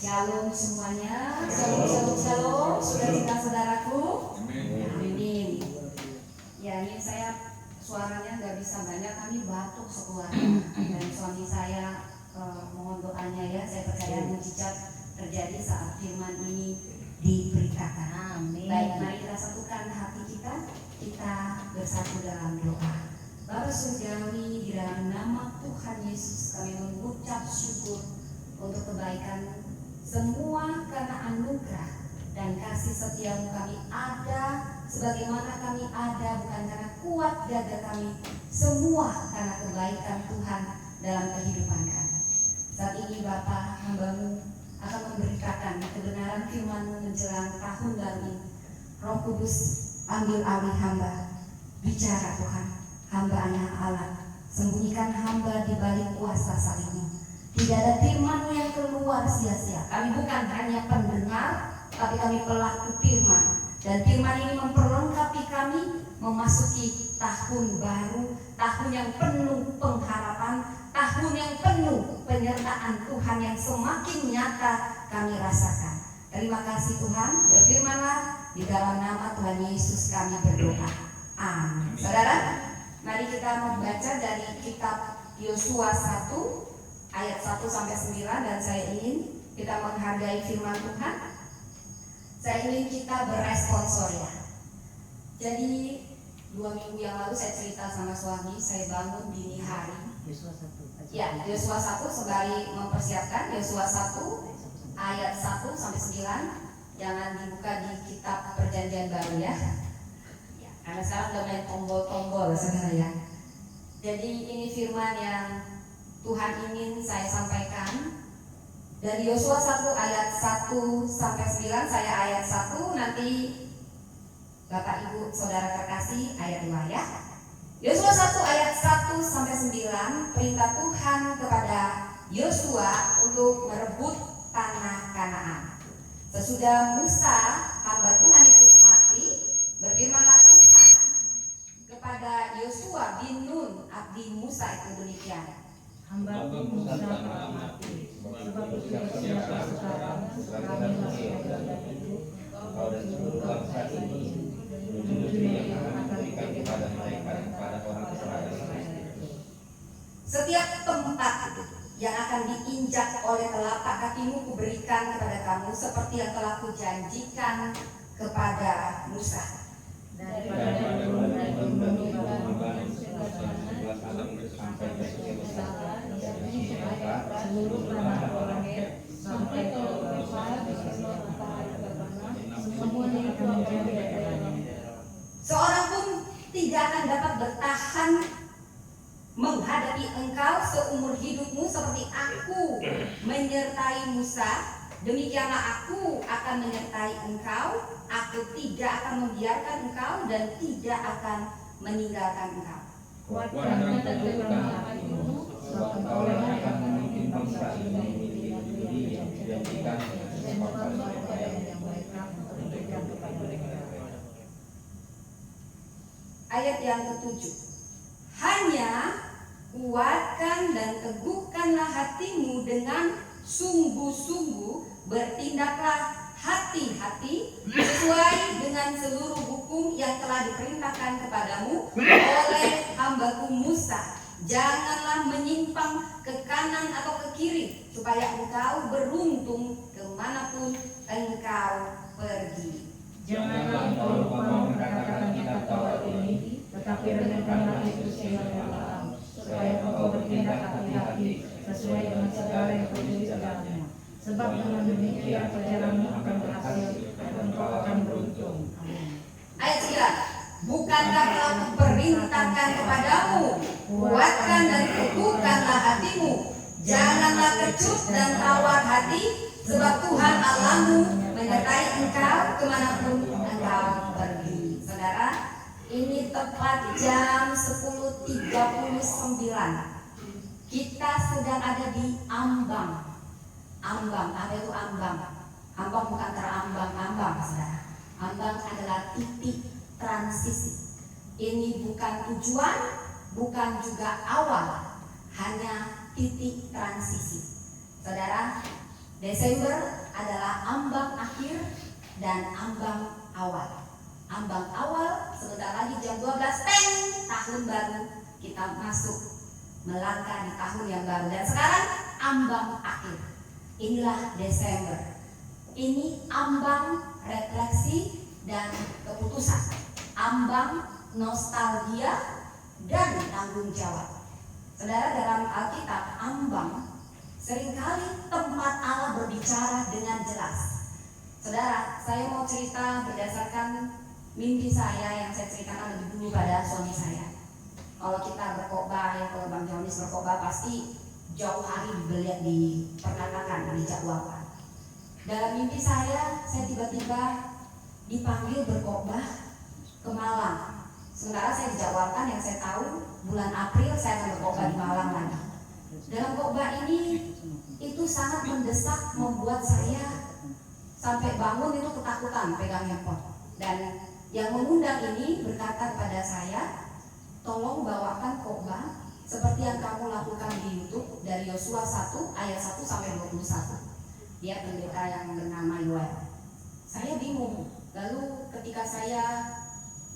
Shalom semuanya. Shalom, shalom, shalom. Saudara-saudaraku. Amin. Ya, ini saya suaranya nggak bisa banyak, kami batuk sekeluarga. Dan suami saya mohon doanya ya. Saya percaya mujizat terjadi saat firman ini diberitakan. Amin. Baik, mari kita satukan hati kita bersatu dalam doa. Bapa Surgawi, di dalam nama Tuhan Yesus kami mengucap syukur untuk kebaikan semua karena anugerah dan kasih setiamu kami ada sebagaimana kami ada, bukan karena kuat gagah kami, semua karena kebaikan Tuhan dalam kehidupan kami. Saat ini Bapa, hambamu akan memberitakan kebenaran firman-Mu menjelang tahun baru ini. Roh Kudus, ambil alih hamba, bicara Tuhan, hamba anak Allah, sembunyikan hamba di balik kuasa salib-Mu. Tidak ada firman yang keluar sia-sia. Kami bukan hanya pendengar, tapi kami pelaku firman. Dan firman ini memperlengkapi kami memasuki tahun baru, tahun yang penuh pengharapan, tahun yang penuh penyertaan Tuhan yang semakin nyata kami rasakan. Terima kasih Tuhan, berfirmanlah, di dalam nama Tuhan Yesus kami berdoa. Amin. Saudara, mari kita membaca dari kitab Yosua 1 ayat 1-9, dan saya ingin kita menghargai firman Tuhan. Saya ingin kita beresponsor ya. Jadi 2 minggu yang lalu saya cerita sama suami, saya bangun dini hari. Yosua 1. Ya, Yosua 1 sembari mempersiapkan Yosua 1 ayat 1-9. Jangan dibuka di kitab Perjanjian Baru ya. Karena sekarang udah main tombol-tombol saudara ya. Jadi ini firman yang Tuhan ingin saya sampaikan dari Yosua 1 ayat 1-9. Saya ayat 1, nanti Bapak Ibu Saudara terkasih ayat 2 ya. Yosua 1 ayat 1-9, perintah Tuhan kepada Yosua untuk merebut tanah Kanaan. Sesudah Musa hamba Tuhan itu mati, berfirmanlah Tuhan kepada Yosua bin Nun abdi Musa itu demikian. Hamba-Mu Musa telah mati, sebab siapa sekarang kami masih ada hidup, kau dan seluruh bangsa ini menuju negeri yang akan diberikan kepada mereka dan kepada orang Israel. Setiap tempat yang akan diinjak oleh telapak kakimu kuberikan kepada kamu seperti yang telah kujanjikan kepada Musa. Daripada gunung dan gunung sampai ke seluruh tanah orang Het sampai ke semuanya akan menjadi daerahnya. Seorang pun tidak akan dapat bertahan menghadapi engkau seumur hidupmu seperti aku menyertai Musa. Demikianlah aku akan menyertai engkau. Aku tidak akan membiarkan engkau dan tidak akan meninggalkan engkau. Kuatkan dan teguhkan hatimu, sebab engkau yang akan memimpin bangsa ini memiliki negeri yang dijanjikan bangsa Israel yang mereka berikan kepada mereka. Ayat yang ke-7. Hanya kuatkan dan teguhkanlah hatimu dengan sungguh-sungguh, bertindaklah hati-hati sesuai dengan seluruh hukum yang telah diperintahkan kepadamu oleh hambaku Musa. Janganlah menyimpang ke kanan atau ke kiri, supaya engkau beruntung kemanapun engkau pergi. Janganlah engkau lupa mengatakan kitab Taurat ini, tetapi renungkanlah itu siang malam, supaya engkau bertindak hati-hati sesuai dengan segala yang tertulis dalamnya. Sebab dengan demikian perjalananmu akan berhasil dan engkau akan beruntung. Amin. Ayat 9. Bukankah telah kuperintahkan kepadamu, kuatkan dan teguhkanlah hatimu, janganlah kecut dan tawar hati, sebab Tuhan Allahmu menyertai engkau kemanapun engkau pergi. Saudara, ini tepat jam 10.39. Kita sedang ada di ambang. Ambang, apa itu ambang? Ambang bukan terambang-ambang, saudara. Ambang adalah titik transisi. Ini bukan tujuan, bukan juga awal, hanya titik transisi. Saudara, Desember adalah ambang akhir dan ambang awal. Ambang awal, sebentar lagi jam 12, tahun baru, kita masuk melangkah di tahun yang baru. Dan sekarang ambang akhir. Inilah Desember. Ini ambang refleksi dan keputusan. Ambang nostalgia dan tanggung jawab. Saudara, dalam Alkitab, ambang seringkali tempat Allah berbicara dengan jelas. Saudara, saya mau cerita berdasarkan mimpi saya yang saya ceritakan lebih dulu pada suami saya. Kalau kita berkhotbah, ya kalau Bang Jonis berkhotbah pasti jauh hari diperkatakan, dijadwalkan. Dalam mimpi saya tiba-tiba dipanggil berkhotbah ke Malang. Sementara saya dijadwalkan, yang saya tahu bulan April saya akan berkhotbah di Malang lagi. Dalam khotbah ini itu sangat mendesak, membuat saya sampai bangun itu ketakutan pegang handphone. Dan yang mengundang ini berkata kepada saya, tolong bawakan khotbah seperti yang kamu lakukan di YouTube dari Yosua 1 ayat 1 sampai 21. Dia pendeta yang bernama Yoel. Saya bingung. Lalu ketika saya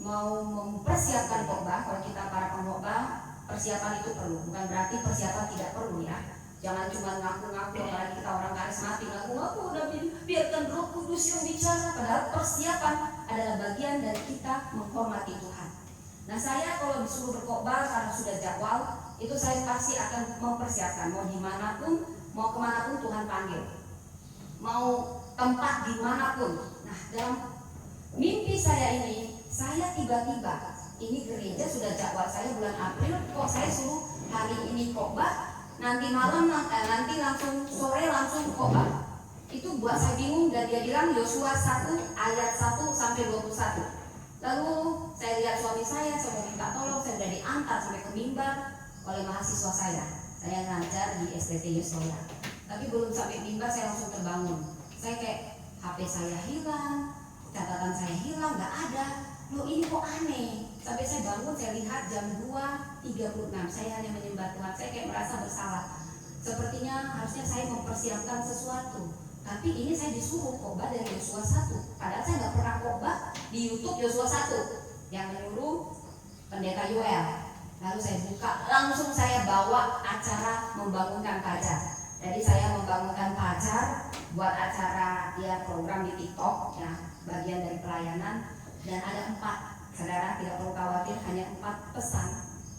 mau mempersiapkan khotbah, kalau kita para pengkhotbah, persiapan itu perlu. Bukan berarti persiapan tidak perlu ya. Jangan cuma ngaku-ngaku, apalagi kita orang karismatik ngaku-ngaku udah biarkan Roh Kudus yang bicara. Padahal persiapan adalah bagian dari kita menghormati Tuhan. Nah, saya kalau disuruh berkhotbah karena sudah jadwal, itu saya pasti akan mempersiapkan. Mau dimanapun, mau kemanapun Tuhan panggil, mau tempat dimanapun. Nah, dalam mimpi saya ini, saya tiba-tiba, ini gereja sudah jadwal saya bulan April, kok saya suruh hari ini khotbah, nanti malam, nanti langsung sore langsung khotbah. Itu buat saya bingung. Dan dia bilang Yosua 1 ayat 1 sampai 21. Lalu saya lihat suami saya mau minta tolong, saya sudah diantar sampai ke mimbar oleh mahasiswa saya. Saya ngajar di STT Yusloya. Tapi belum sampai mimbar saya langsung terbangun. Saya kayak HP saya hilang, catatan saya hilang, nggak ada. Loh, ini kok aneh. Sampai saya bangun, saya lihat jam 2.36. Saya hanya menyembah Tuhan. Saya kayak merasa bersalah. Sepertinya harusnya saya mempersiapkan sesuatu. Tapi ini saya disuruh khotbah dari Yosua 1. Padahal saya nggak pernah khotbah di YouTube Yosua 1. Yang menyuruh pendeta Yoel. Lalu saya buka, langsung saya bawa acara membangunkan pacar. Jadi saya membangunkan pacar buat acara ya program di TikTok ya, bagian dari pelayanan. Dan ada 4, saudara tidak perlu khawatir, hanya 4 pesan.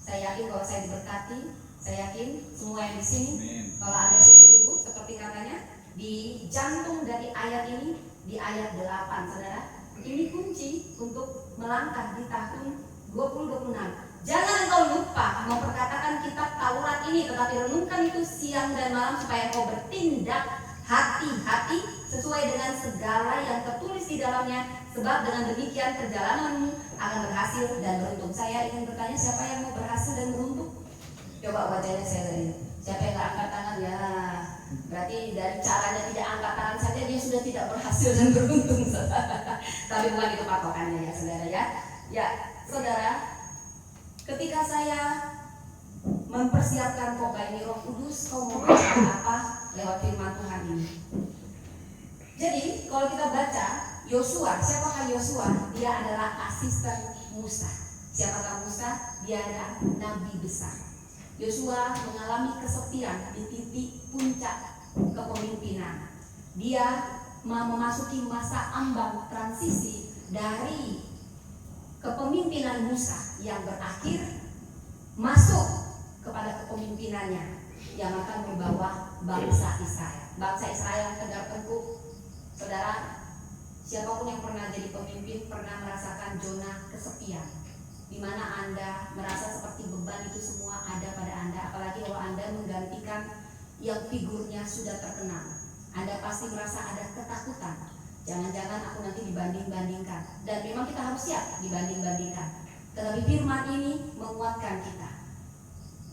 Saya yakin kalau saya diberkati, saya yakin semua yang di sini, kalau ada sungguh-sungguh seperti katanya di jantung dari ayat ini, di ayat 8, saudara, ini kunci untuk melangkah di tahun 2026. Jangan engkau lupa memperkatakan kitab Taurat ini, tetapi renungkan itu siang dan malam supaya engkau bertindak hati-hati sesuai dengan segala yang tertulis di dalamnya. Sebab dengan demikian perjalananmu akan berhasil dan beruntung. Saya ingin bertanya, siapa yang mau berhasil dan beruntung? Coba wajahnya saya lihat. Siapa yang gak angkat tangan? Ya, berarti dari caranya tidak angkat tangan saja dia sudah tidak berhasil dan beruntung. Tapi bukan itu patokannya ya saudara ya. Ya saudara, ketika saya mempersiapkan khotbah ini, Roh Kudus kau mau baca apa lewat firman Tuhan ini. Jadi kalau kita baca Yosua, siapakah Yosua? Dia adalah asisten Musa. Siapakah Musa? Dia adalah nabi besar. Yosua mengalami kesepian di titik puncak kepemimpinan. Dia memasuki masa ambang transisi dari kepemimpinan Musa yang berakhir masuk kepada kepemimpinannya yang akan membawa bangsa Israel. Bangsa Israel yang tegak tengkuk. Saudara, siapapun yang pernah jadi pemimpin pernah merasakan zona kesepian, di mana Anda merasa seperti beban itu semua ada pada Anda. Apalagi kalau Anda menggantikan yang figurnya sudah terkenal, Anda pasti merasa ada ketakutan. Jangan-jangan aku nanti dibanding-bandingkan. Dan memang kita harus siap dibanding-bandingkan. Tetapi firman ini menguatkan kita.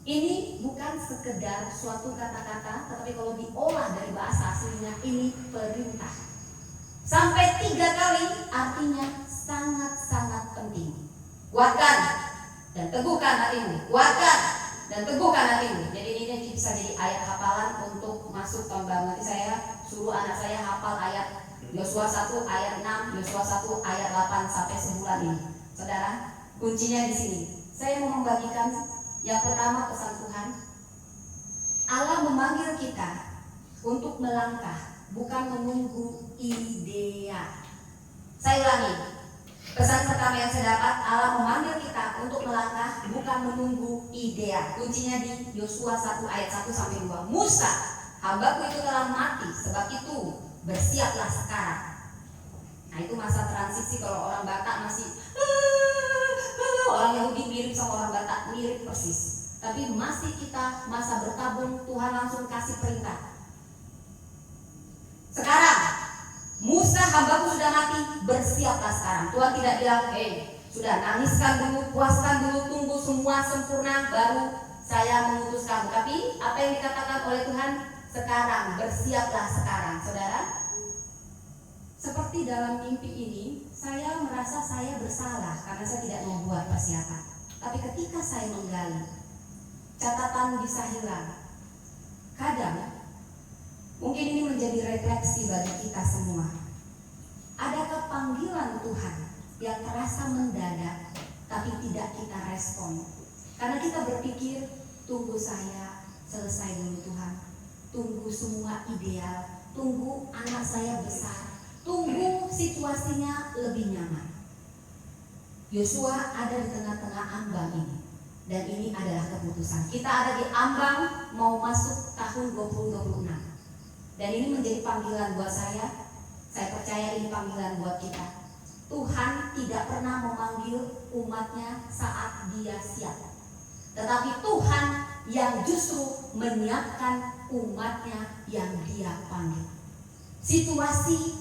Ini bukan sekedar suatu kata-kata, tetapi kalau diolah dari bahasa aslinya ini perintah. Sampai 3 kali artinya sangat-sangat penting. Kuatkan dan teguhkan hatimu. Kuatkan dan teguhkan hatimu. Jadi ini bisa jadi ayat hafalan untuk masuk tahun baru. Nanti saya suruh anak saya hafal ayat Yosua 1 ayat 6, Yosua 1 ayat 8 sampai sebulan ini. Saudara, kuncinya di sini. Saya mau membagikan yang pertama pesan Tuhan. Allah memanggil kita untuk melangkah, bukan menunggu idea. Saya ulangi. Pesan pertama yang saya dapat, Allah memanggil kita untuk melangkah, bukan menunggu idea. Kuncinya di Yosua 1 ayat 1 sampai 2. Musa, hambaku itu telah mati, sebab itu bersiaplah sekarang. Nah, itu masa transisi. Kalau orang Batak masih orang Yahudi mirip sama orang Batak, mirip persis. Tapi masih kita masa bertabung, Tuhan langsung kasih perintah. Sekarang Musa hambaku sudah mati, bersiaplah sekarang. Tuhan tidak bilang, sudah nangiskan dulu, puaskan dulu, tunggu semua sempurna baru saya mengutus kamu. Tapi apa yang dikatakan oleh Tuhan? Sekarang, bersiaplah sekarang. Saudara, seperti dalam mimpi ini, saya merasa saya bersalah karena saya tidak membuat persiapan. Tapi ketika saya menggali, catatan bisa hilang. Kadang mungkin ini menjadi refleksi bagi kita semua. Adakah panggilan Tuhan yang terasa mendadak tapi tidak kita respon? Karena kita berpikir, tunggu saya selesai dulu Tuhan, tunggu semua ideal, tunggu anak saya besar, tunggu situasinya lebih nyaman. Yosua ada di tengah-tengah ambang ini, dan ini adalah keputusan. Kita ada di ambang mau masuk tahun 2026. Dan ini menjadi panggilan buat saya percaya ini panggilan buat kita. Tuhan tidak pernah memanggil umatnya saat dia siap, tetapi Tuhan yang justru menyiapkan umatnya yang dia panggil. Situasi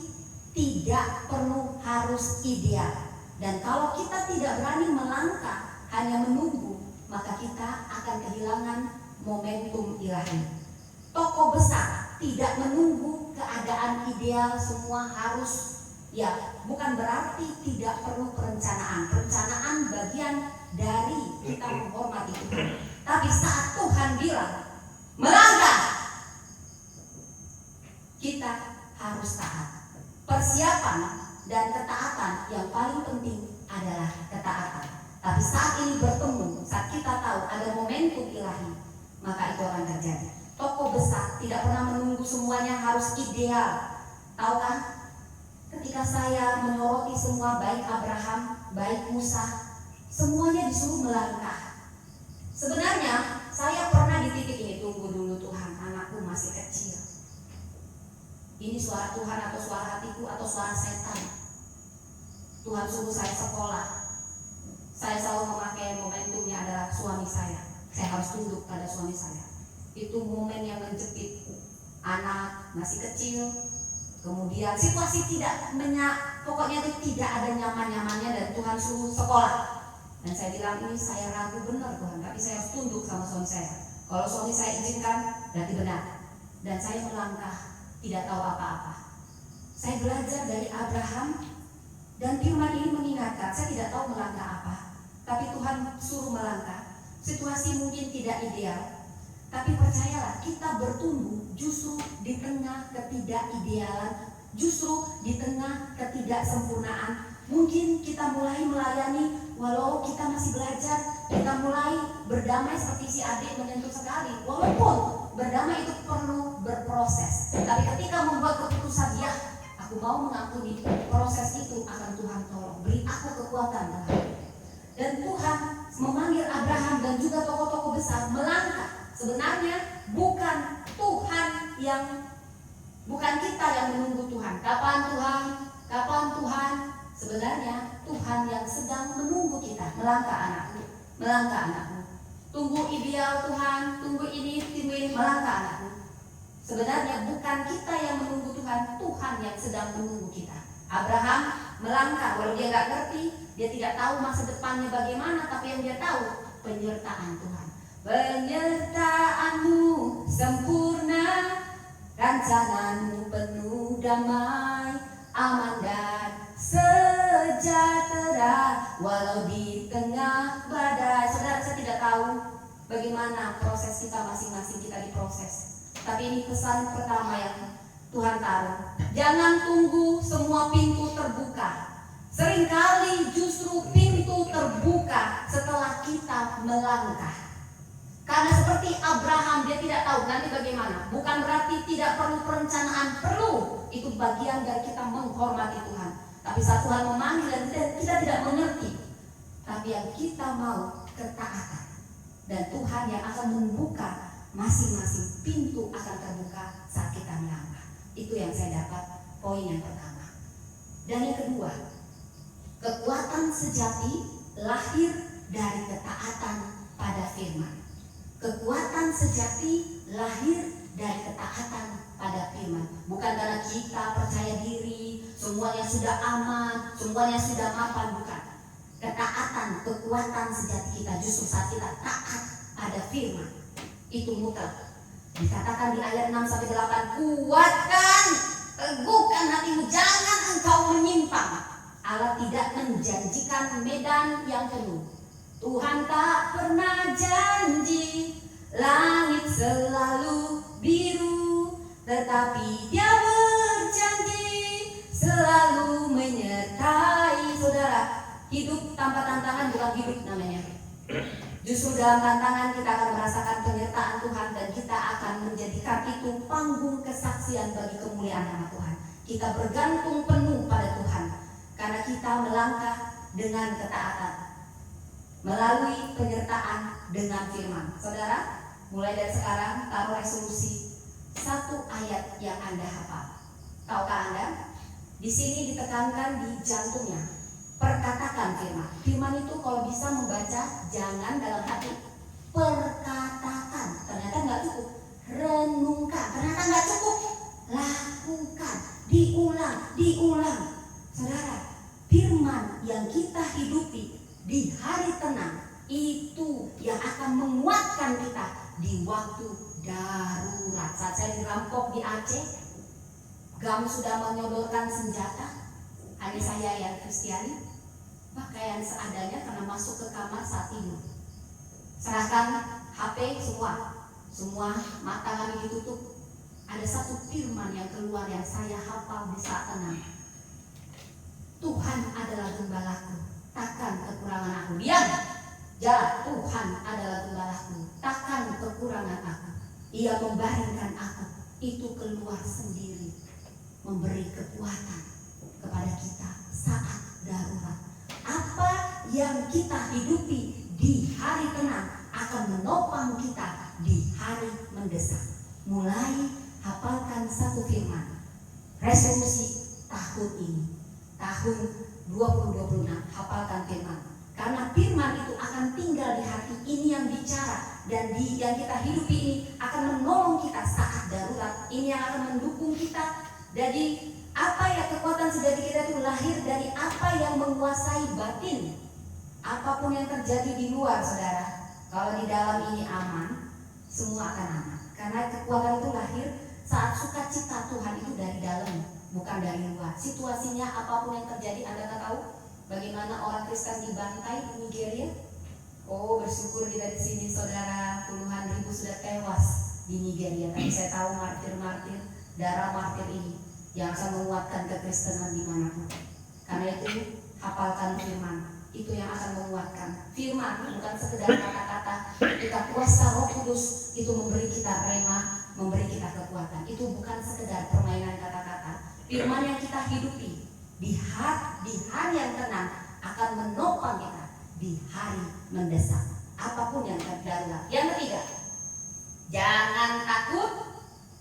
tidak perlu harus ideal. Dan kalau kita tidak berani melangkah, hanya menunggu, maka kita akan kehilangan momentum ilahi. Tokoh besar tidak menunggu keadaan ideal, semua harus, ya bukan berarti tidak perlu perencanaan. Perencanaan bagian dari kita menghormati Tuhan. Tapi saat Tuhan bilang melangkah, kita harus taat. Persiapan dan ketaatan yang paling penting adalah ketaatan. Tapi saat ini bertemu, saat kita tahu ada momentum ilahi, maka itu akan terjadi. Tokoh besar tidak pernah menunggu semuanya harus ideal. Tahukah, ketika saya menyoroti semua, baik Abraham, baik Musa, semuanya disuruh melangkah. Sebenarnya saya pernah di titik ini, tunggu dulu Tuhan, anakku masih kecil. Ini suara Tuhan atau suara hatiku atau suara setan? Tuhan suruh saya sekolah. Saya selalu memakai momentumnya adalah suami saya. Saya harus tunduk pada suami saya. Itu momen yang menjepit. Anak masih kecil, kemudian situasi tidak pokoknya itu tidak ada nyaman-nyamannya, dan Tuhan suruh sekolah. Dan saya bilang, ini saya ragu benar Tuhan, tapi saya harus tunduk sama suami saya. Kalau suami saya izinkan, berarti benar. Dan saya melangkah, tidak tahu apa-apa. Saya belajar dari Abraham, dan firman ini mengingatkan, saya tidak tahu melangkah apa, tapi Tuhan suruh melangkah. Situasi mungkin tidak ideal, tapi percayalah, kita bertumbuh justru di tengah ketidakidealan, justru di tengah ketidaksempurnaan. Mungkin kita mulai melayani walau kita masih belajar, kita mulai berdamai seperti si adik menyentuh sekali. Walaupun berdamai itu perlu berproses, tapi ketika membuat keputusan, ya aku mau mengampuni, proses itu akan Tuhan tolong. Beri aku kekuatan Tuhan. Dan Tuhan memanggil Abraham dan juga tokoh-tokoh besar melangkah. Sebenarnya bukan kita yang menunggu Tuhan. Kapan Tuhan? Kapan Tuhan? Sebenarnya Tuhan yang sedang menunggu kita. Melangkah anakku, melangkah anakku. Tunggu ideal Tuhan, tunggu ini, melangkah anakku. Sebenarnya bukan kita yang menunggu Tuhan, Tuhan yang sedang menunggu kita. Abraham melangkah, walau dia gak ngerti, dia tidak tahu masa depannya bagaimana, tapi yang dia tahu penyertaan Tuhan. Penyertaanmu sempurna, rancanganmu penuh damai, aman dan sejahtera walau di tengah badai. Saudara, saya tidak tahu bagaimana proses kita masing-masing, kita diproses. Tapi ini pesan pertama yang Tuhan taruh. Jangan tunggu semua pintu terbuka. Seringkali justru pintu terbuka setelah kita melangkah. Karena seperti Abraham, dia tidak tahu nanti bagaimana. Bukan berarti tidak perlu perencanaan, perlu. Itu bagian dari kita menghormati Tuhan. Tapi saat Tuhan memanggil dan kita tidak mengerti, tapi yang kita mau ketaatan. Dan Tuhan yang akan membuka masing-masing pintu akan terbuka saat kita melangkah. Itu yang saya dapat, poin yang pertama. Dan yang kedua, kekuatan sejati lahir dari ketaatan pada firman. Kekuatan sejati lahir dari ketaatan pada firman. Bukan karena kita percaya diri, semuanya sudah aman, semuanya sudah mapan, bukan. Ketaatan, kekuatan sejati kita justru saat kita taat pada firman. Itu mutlak. Dikatakan di ayat 6-8, kuatkan, teguhkan hatimu, jangan engkau menyimpang. Allah tidak menjanjikan medan yang penuh. Tuhan tak pernah janji langit selalu biru, tetapi Dia berjanji selalu menyertai. Saudara, hidup tanpa tantangan bukan hidup namanya. Justru dalam tantangan kita akan merasakan penyertaan Tuhan, dan kita akan menjadikan itu panggung kesaksian bagi kemuliaan nama Tuhan. Kita bergantung penuh pada Tuhan karena kita melangkah dengan ketaatan melalui penyertaan dengan firman. Saudara, mulai dari sekarang taruh resolusi satu ayat yang Anda hafal. Tahukah Anda? Di sini ditekankan di jantungnya. Perkatakan firman. Firman itu kalau bisa membaca, jangan dalam hati. Perkatakan. Ternyata nggak cukup. Renungkan. Ternyata nggak cukup. Lakukan. Diulang. Saudara, firman yang kita hidupi di hari tenang itu yang akan menguatkan kita di waktu darurat. Saat saya dirampok di Aceh, GAM sudah menyodorkan senjata, hanya saya yang Kristiani, pakaian seadanya karena masuk ke kamar saat tidur. Serahkan HP semua mata kami ditutup. Ada satu firman yang keluar yang saya hafal di saat tenang. Tuhan adalah gembalaku, takkan kekurangan aku. Diam. Ya, Tuhan adalah gembalaku, takkan kekurangan aku. Ia membaringkan aku. Itu keluar sendiri, memberi kekuatan kepada kita saat darurat. Apa yang kita hidupi di hari tenang akan menopang kita di hari mendesak. Mulai hafalkan satu firman. Resolusi tahun ini, tahun 2026, hafalkan firman. Karena firman itu akan tinggal di hati, ini yang bicara, dan yang kita hidupi ini akan menolong kita saat darurat. Ini yang akan mendukung kita. Jadi apa ya, kekuatan sejati kita itu lahir dari apa yang menguasai batin. Apapun yang terjadi di luar, saudara, kalau di dalam ini aman, semua akan aman. Karena kekuatan itu lahir saat sukacita Tuhan itu dari dalam, bukan dari luar. Situasinya apapun yang terjadi, Anda tak tahu bagaimana orang Kristen dibantai di Nigeria. Oh, bersyukur kita di sini, saudara, puluhan ribu sudah tewas di Nigeria. Tapi saya tahu martir-martir, darah martir ini yang akan menguatkan kekristenan dimanapun. Karena itu hafalkan firman. Itu yang akan menguatkan. Firman bukan sekedar kata-kata. Kita kuasa Roh Kudus itu memberi kita rema, memberi kita kekuatan. Itu bukan sekedar permainan kata-kata. Firman yang kita hidupi di hari yang tenang akan menopang kita di hari mendesak. Apapun yang terdarurat. Yang ketiga, jangan takut,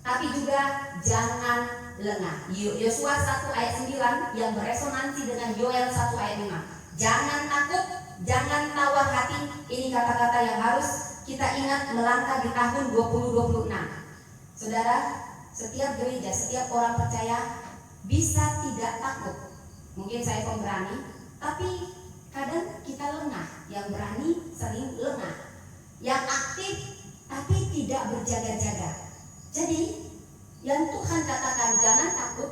tapi juga jangan lengah. Yosua 1 ayat 9 yang beresonansi dengan Yoel 1 ayat 5. Jangan takut, jangan tawar hati. Ini kata-kata yang harus kita ingat melangkah di tahun 2026. Saudara, setiap gereja, setiap orang percaya bisa tidak takut. Mungkin saya pemberani, tapi kadang kita lengah. Yang berani sering lengah. Yang aktif tapi tidak berjaga-jaga. Jadi yang Tuhan katakan jangan takut,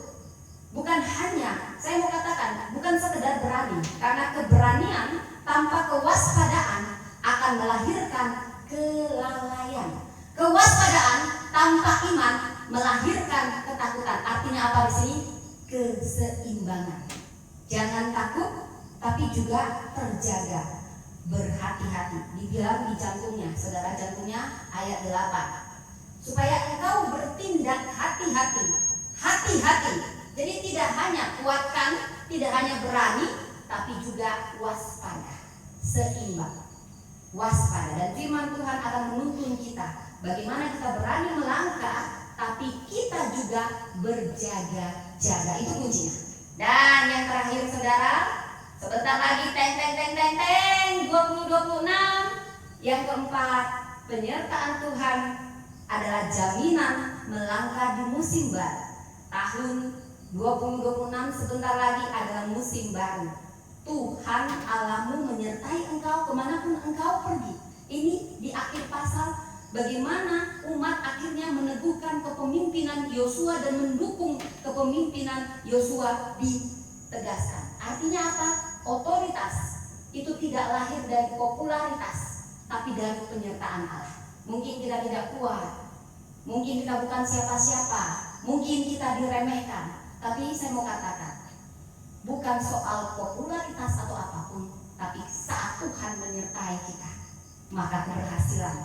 bukan hanya, saya mau katakan, bukan sekedar berani. Karena keberanian tanpa kewaspadaan akan melahirkan kelalaian. Kewaspadaan tanpa iman melahirkan ketakutan. keseimbangan. Jangan takut, tapi juga terjaga, berhati-hati. Dibilang di jantungnya, saudara, jantungnya ayat 8. Supaya engkau bertindak hati-hati. Hati-hati. Jadi tidak hanya kuatkan, tidak hanya berani, tapi juga waspada, seimbang. Waspada. Dan firman Tuhan akan menuntun kita bagaimana kita berani melangkah, tapi kita juga berjaga-jaga. Itu kuncinya. Dan yang terakhir, saudara, sebentar lagi 2026. Yang keempat, penyertaan Tuhan adalah jaminan melangkah di musim baru. Tahun 2026 sebentar lagi adalah musim baru. Tuhan Allahmu menyertai engkau kemanapun engkau pergi. Ini di akhir pasal, bagaimana umat akhirnya meneguhkan kepemimpinan Yosua dan mendukung kepemimpinan Yosua ditegaskan. Artinya apa? Otoritas itu tidak lahir dari popularitas, tapi dari penyertaan Allah. Mungkin kita tidak kuat, mungkin kita bukan siapa-siapa, mungkin kita diremehkan, tapi saya mau katakan, bukan soal popularitas atau apapun, tapi saat Tuhan menyertai kita, maka keberhasilan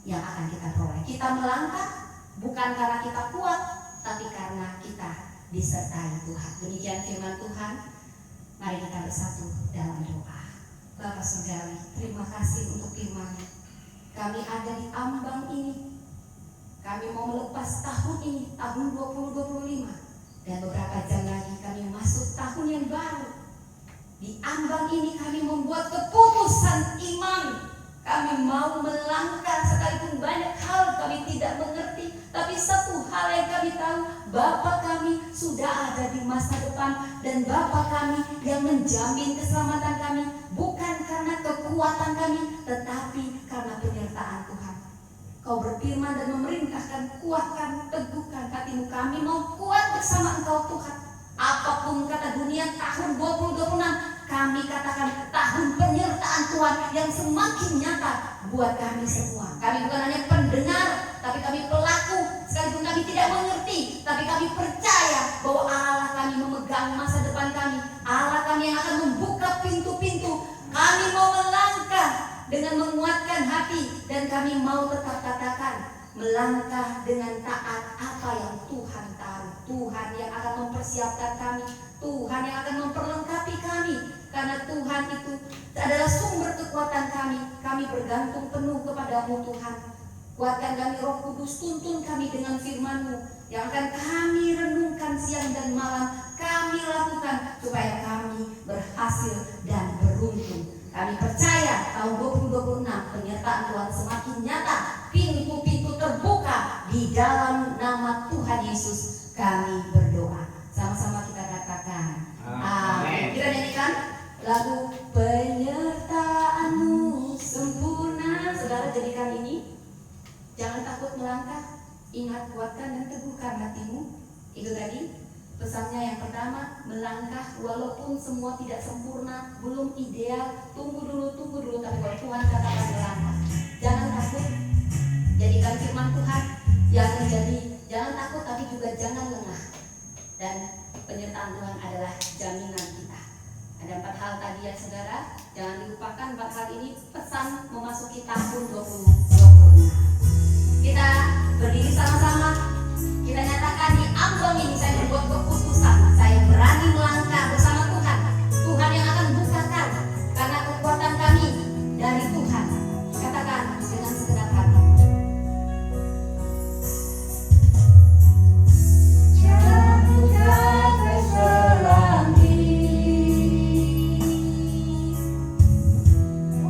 yang akan kita peroleh. Kita melangkah bukan karena kita kuat, tapi karena kita disertai Tuhan. Demikian firman Tuhan. Mari kita bersatu dalam doa. Bapa Surgawi, terima kasih untuk firman-Mu. Kami ada di ambang ini. Kami mau melepas tahun ini, tahun 2025. Dan beberapa jam lagi kami masuk tahun yang baru. Di ambang ini kami membuat keputusan iman. Kami mau melangkah sekalipun banyak hal kami tidak mengerti. Tapi satu hal yang kami tahu, Bapa kami sudah ada di masa depan. Dan Bapa kami yang menjamin keselamatan kami. Bukan karena kekuatan kami, tetapi karena penyertaan Tuhan. Kau berfirman dan memerintahkan, kuatkan, teguhkan hatimu. Kami mau kuat bersama Engkau Tuhan. Apapun kata dunia tahun 2026, kami katakan tahun penyertaan Tuhan yang semakin nyata buat kami semua. Kami bukan hanya pendengar, tapi kami pelaku. Sekalipun kami tidak mengerti, tapi kami percaya bahwa Allah kami memegang masa depan kami. Allah kami yang akan membuka pintu-pintu. Kami mau melangkah dengan menguatkan hati, dan kami mau tetap katakan melangkah dengan taat apa yang Tuhan taruh. Tuhan yang akan mempersiapkan kami, Tuhan yang akan memperlengkapi kami, karena Tuhan itu adalah sumber kekuatan kami. Kami bergantung penuh kepadamu Tuhan. Kuatkan kami Roh Kudus, tuntun kami dengan firman-Mu yang akan kami renungkan siang dan malam. Kami lakukan supaya kami berhasil dan beruntung. Kami percaya tahun 2026 penyertaan Tuhan semakin nyata. Pintu-pintu terbuka di dalam nama Tuhan Yesus. Kami berdoa. Sama-sama kita katakan amin. Kita nyanyikan lagu penyertaan-Mu sempurna. Saudara, jadikan ini. Jangan takut melangkah. Ingat, kuatkan dan teguhkan hatimu. Itu tadi pesannya yang pertama, melangkah walaupun semua tidak sempurna, belum ideal. Tunggu dulu. Tapi kalau Tuhan katakan melangkah, jangan takut. Jadikan firman Tuhan yang menjadi, jangan takut tapi juga jangan lengah. Dan penyertaan Tuhan adalah jaminan kita. Ada 4 hal tadi ya saudara. Jangan dilupakan 4 hal ini, pesan memasuki tahun 2026. Kita berdiri sama-sama. Kita nyatakan di ambang ini saya membuat keputusan. Saya berani melangkah bersama Tuhan. Tuhan yang akan bukakan, karena kekuatan kami dari Tuhan. Katakan dengan segenap hati. Jatuhkan ke selangit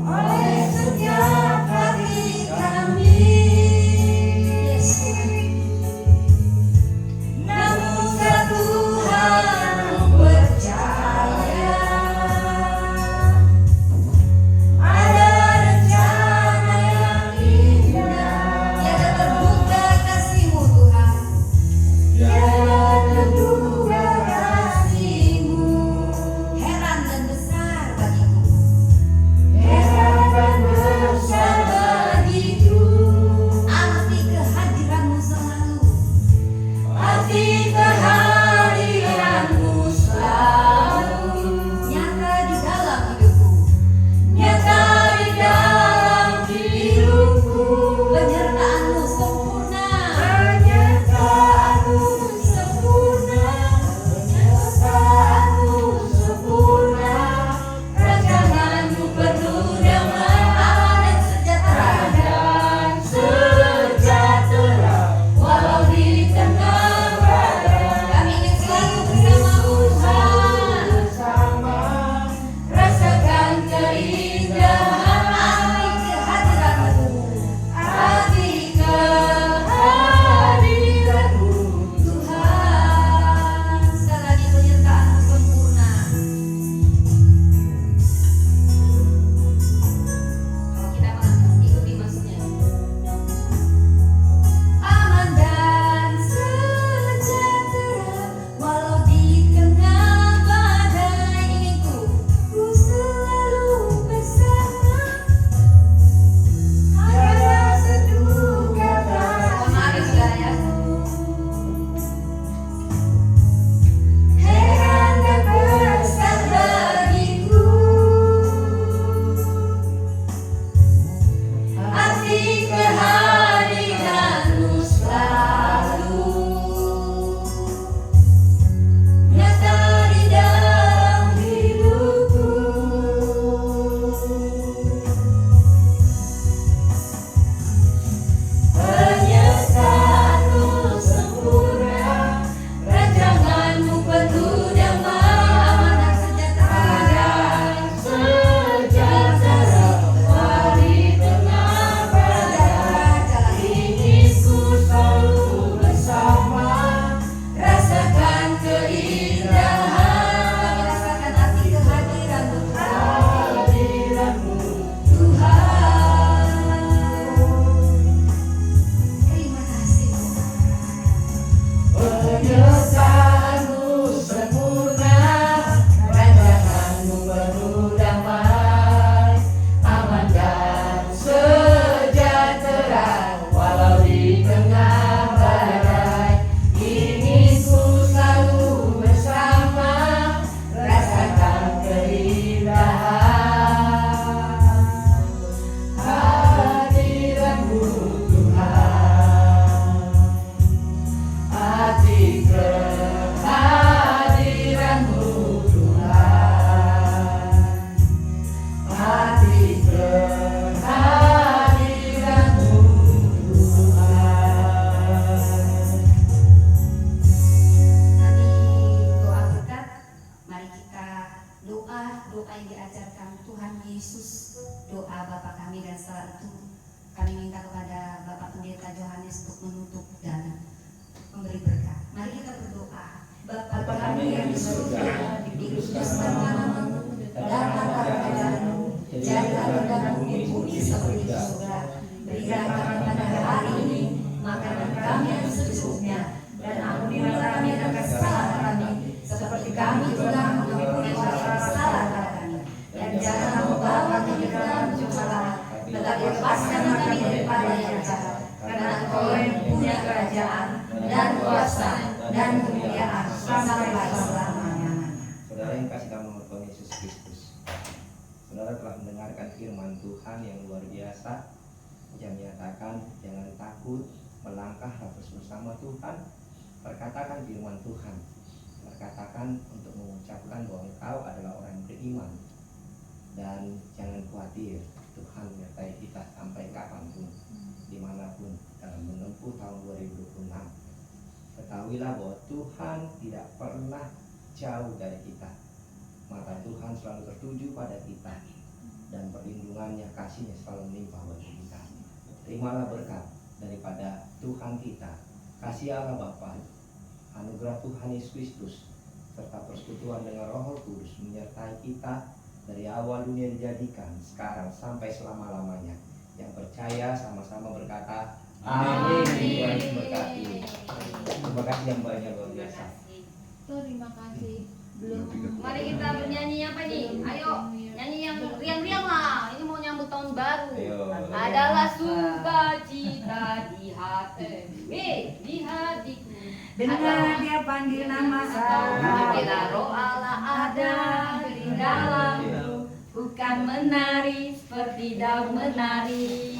oleh setiap hati kami. Yes, namun satu hal doa yang diajarkan Tuhan Yesus, doa Bapa kami, dan setelah itu kami minta kepada Bapak Pendeta Johannes untuk menutup dan memberi berkat. Mari kita berdoa. Bapa kami yang di surga, dikuduskan namamu, datanglah kerajaanmu, jadilah kehendakmu di bumi seperti di surga. Berikan kami pada hari ini makanan kami yang secukupnya, dan ampunilah kami akan kesalahan kami, seperti kami juga mengampuni orang yang salah kepada kami. Dan jangan membawa kami ke dalam pencobaan, tetapi lepaskanlah kami daripada yang jahat. Karena Engkau yang punya kerajaan dan kuasa dan kemuliaan sampai selama-lamanya. Saudara yang kasih dalam nama Tuhan Yesus Kristus, saudara telah mendengarkan firman Tuhan yang luar biasa yang menyatakan jangan takut, melangkah terus bersama Tuhan. Perkatakan firman Tuhan, perkatakan untuk mengucapkan bahwa engkau adalah orang beriman, dan jangan khawatir, Tuhan menyertai kita sampai kapanpun, dimanapun dalam menempuh tahun 2026. Ketahuilah bahwa Tuhan tidak pernah jauh dari kita. Mata Tuhan selalu tertuju pada kita, dan perlindungannya, kasihnya selalu melimpah bagi kita. Terimalah berkat daripada Tuhan kita, kasih Allah Bapa, anugerah Tuhan Yesus Kristus, serta persekutuan dengan Roh Kudus menyertai kita dari awal dunia dijadikan, sekarang sampai selama-lamanya. Yang percaya sama-sama berkata amin. Tuhan memberkati. Terima kasih yang banyak, luar biasa. Terima kasih. Belum. Mari kita bernyanyi apa nih? Ayo, nyanyi yang riang-riang lah. Ini mau nyambut tahun baru. Ayo. Adalah sukacita di hati, di hatiku. Dengar dia panggil nama saya. Bila roh Allah ada di dalamku, bukan menari seperti Daud menari.